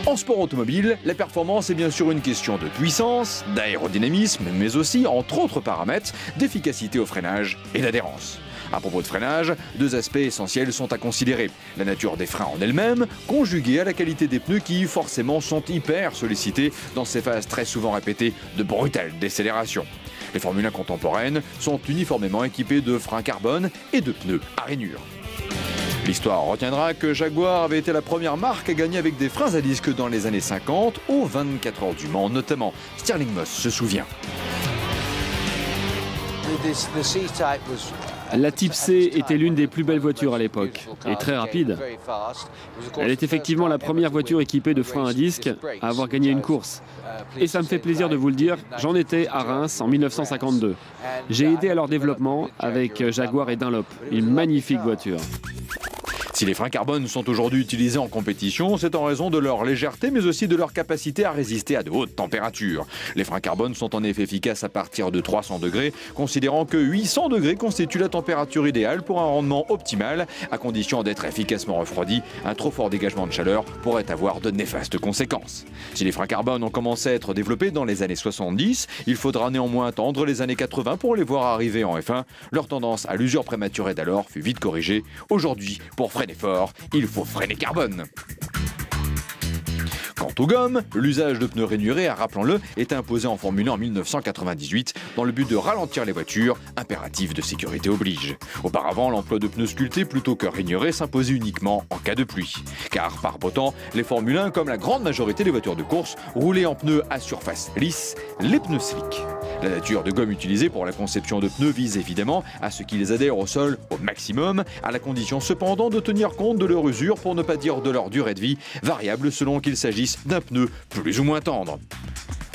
En sport automobile, la performance est bien sûr une question de puissance, d'aérodynamisme, mais aussi, entre autres paramètres, d'efficacité au freinage et d'adhérence. À propos de freinage, deux aspects essentiels sont à considérer. La nature des freins en elle-même, conjuguée à la qualité des pneus qui, forcément, sont hyper sollicités dans ces phases très souvent répétées de brutale décélération. Les Formule 1 contemporaines sont uniformément équipées de freins carbone et de pneus à rainures. L'histoire retiendra que Jaguar avait été la première marque à gagner avec des freins à disque dans les années 50 aux 24 heures du Mans, notamment. Stirling Moss se souvient. La Type C était l'une des plus belles voitures à l'époque, et très rapide. Elle est effectivement la première voiture équipée de freins à disque à avoir gagné une course. Et ça me fait plaisir de vous le dire, j'en étais à Reims en 1952. J'ai aidé à leur développement avec Jaguar et Dunlop, une magnifique voiture. Si les freins carbone sont aujourd'hui utilisés en compétition, c'est en raison de leur légèreté, mais aussi de leur capacité à résister à de hautes températures. Les freins carbone sont en effet efficaces à partir de 300 degrés, considérant que 800 degrés constitue la température idéale pour un rendement optimal, à condition d'être efficacement refroidi. Un trop fort dégagement de chaleur pourrait avoir de néfastes conséquences. Si les freins carbone ont commencé à être développés dans les années 70, il faudra néanmoins attendre les années 80 pour les voir arriver en F1. Leur tendance à l'usure prématurée d'alors fut vite corrigée. Aujourd'hui, pour freiner fort, il faut freiner carbone. Quant aux gommes, l'usage de pneus rainurés, rappelons-le, est imposé en Formule 1 en 1998 dans le but de ralentir les voitures, impératif de sécurité oblige. Auparavant, l'emploi de pneus sculptés plutôt que rainurés s'imposait uniquement en cas de pluie. Car par beau temps, les Formule 1, comme la grande majorité des voitures de course, roulaient en pneus à surface lisse, les pneus slick. La nature de gomme utilisée pour la conception de pneus vise évidemment à ce qu'ils adhèrent au sol au maximum, à la condition cependant de tenir compte de leur usure, pour ne pas dire de leur durée de vie, variable selon qu'il s'agisse d'un pneu plus ou moins tendre.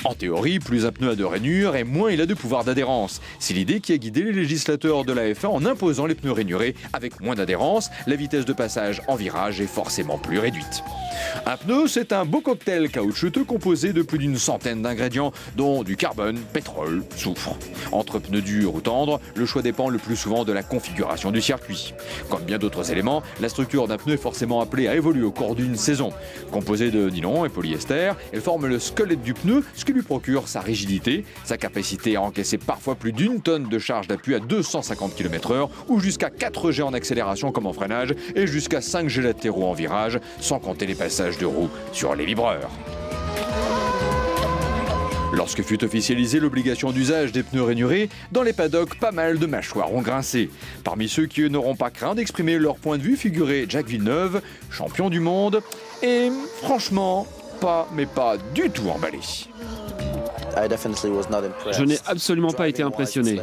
En théorie, plus un pneu a de rainures et moins il a de pouvoir d'adhérence. C'est l'idée qui a guidé les législateurs de la F1 en imposant les pneus rainurés avec moins d'adhérence. La vitesse de passage en virage est forcément plus réduite. Un pneu, c'est un beau cocktail caoutchouteux composé de plus d'une centaine d'ingrédients, dont du carbone, pétrole, soufre. Entre pneus durs ou tendres, le choix dépend le plus souvent de la configuration du circuit. Comme bien d'autres éléments, la structure d'un pneu est forcément appelée à évoluer au cours d'une saison. Composée de nylon et polyester, elle forme le squelette du pneu, ce qui lui procure sa rigidité, sa capacité à encaisser parfois plus d'une tonne de charge d'appui à 250 km/h ou jusqu'à 4 G en accélération comme en freinage et jusqu'à 5 G latéraux en virage, sans compter les passages de roues sur les vibreurs. Lorsque fut officialisée l'obligation d'usage des pneus rainurés, dans les paddocks, pas mal de mâchoires ont grincé. Parmi ceux qui n'auront pas craint d'exprimer leur point de vue figurait Jacques Villeneuve, champion du monde, et franchement, pas du tout emballé. Je n'ai absolument pas été impressionné.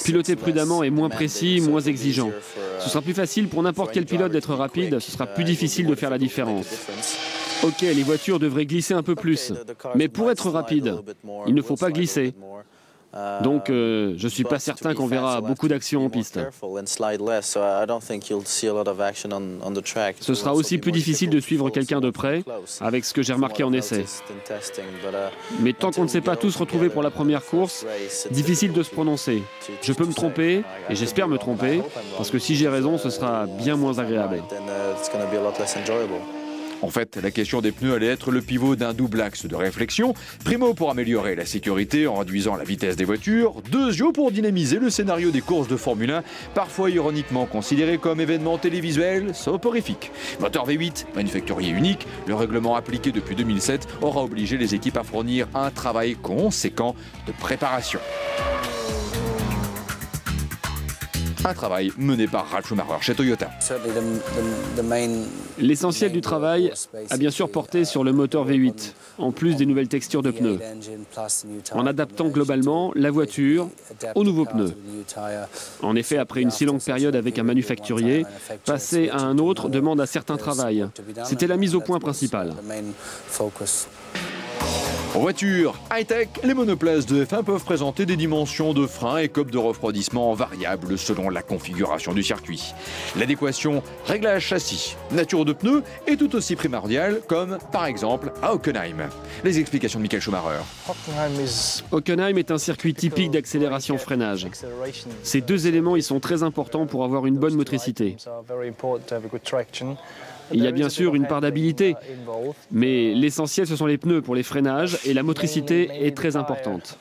Piloter prudemment est moins précis, moins exigeant. Ce sera plus facile pour n'importe quel pilote d'être rapide, ce sera plus difficile de faire la différence. Ok, les voitures devraient glisser un peu plus, mais pour être rapide, il ne faut pas glisser. Donc, je ne suis pas certain qu'on verra beaucoup d'actions en piste. Ce sera aussi plus difficile de suivre quelqu'un de près, avec ce que j'ai remarqué en essai. Mais tant qu'on ne s'est pas tous retrouvés pour la première course, difficile de se prononcer. Je peux me tromper, et j'espère me tromper, parce que si j'ai raison, ce sera bien moins agréable. En fait, la question des pneus allait être le pivot d'un double axe de réflexion. Primo pour améliorer la sécurité en réduisant la vitesse des voitures. Deuxio pour dynamiser le scénario des courses de Formule 1, parfois ironiquement considéré comme événement télévisuel soporifique. Moteur V8, manufacturier unique, le règlement appliqué depuis 2007 aura obligé les équipes à fournir un travail conséquent de préparation. Un travail mené par Ralf Schumacher chez Toyota. L'essentiel du travail a bien sûr porté sur le moteur V8, en plus des nouvelles textures de pneus, en adaptant globalement la voiture aux nouveaux pneus. En effet, après une si longue période avec un manufacturier, passer à un autre demande un certain travail. C'était la mise au point principale. En voiture high-tech, les monoplaces de F1 peuvent présenter des dimensions de frein et copes de refroidissement variables selon la configuration du circuit. L'adéquation réglage-châssis, nature de pneus est tout aussi primordiale comme, par exemple, à Hockenheim. Les explications de Michael Schumacher. Hockenheim est un circuit typique d'accélération-freinage. Ces deux éléments y sont très importants pour avoir une bonne motricité. Il y a bien sûr une part d'habileté, mais l'essentiel ce sont les pneus pour les freinages et la motricité est très importante.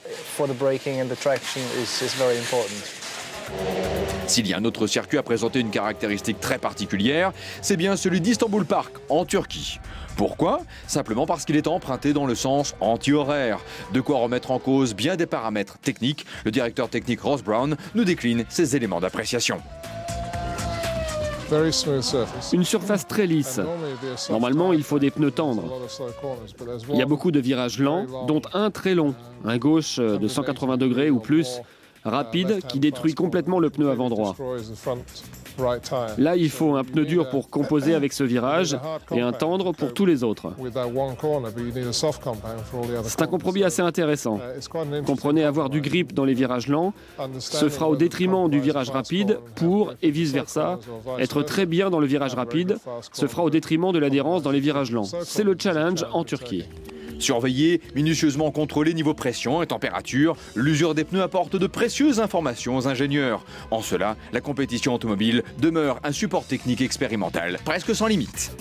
S'il y a un autre circuit à présenter une caractéristique très particulière, c'est bien celui d'Istanbul Park, en Turquie. Pourquoi? Simplement parce qu'il est emprunté dans le sens anti-horaire. De quoi remettre en cause bien des paramètres techniques. Le directeur technique Ross Brown nous décline ses éléments d'appréciation. Une surface très lisse. Normalement, il faut des pneus tendres. Il y a beaucoup de virages lents, dont un très long, un gauche de 180 degrés ou plus, rapide, qui détruit complètement le pneu avant droit. Là, il faut un pneu dur pour composer avec ce virage et un tendre pour tous les autres. C'est un compromis assez intéressant. Comprenez, avoir du grip dans les virages lents se fera au détriment du virage rapide pour, et vice-versa, être très bien dans le virage rapide se fera au détriment de l'adhérence dans les virages lents. C'est le challenge en Turquie. Surveiller, minutieusement contrôler niveau pression et température, l'usure des pneus apporte de précieuses informations aux ingénieurs. En cela, la compétition automobile demeure un support technique expérimental presque sans limite.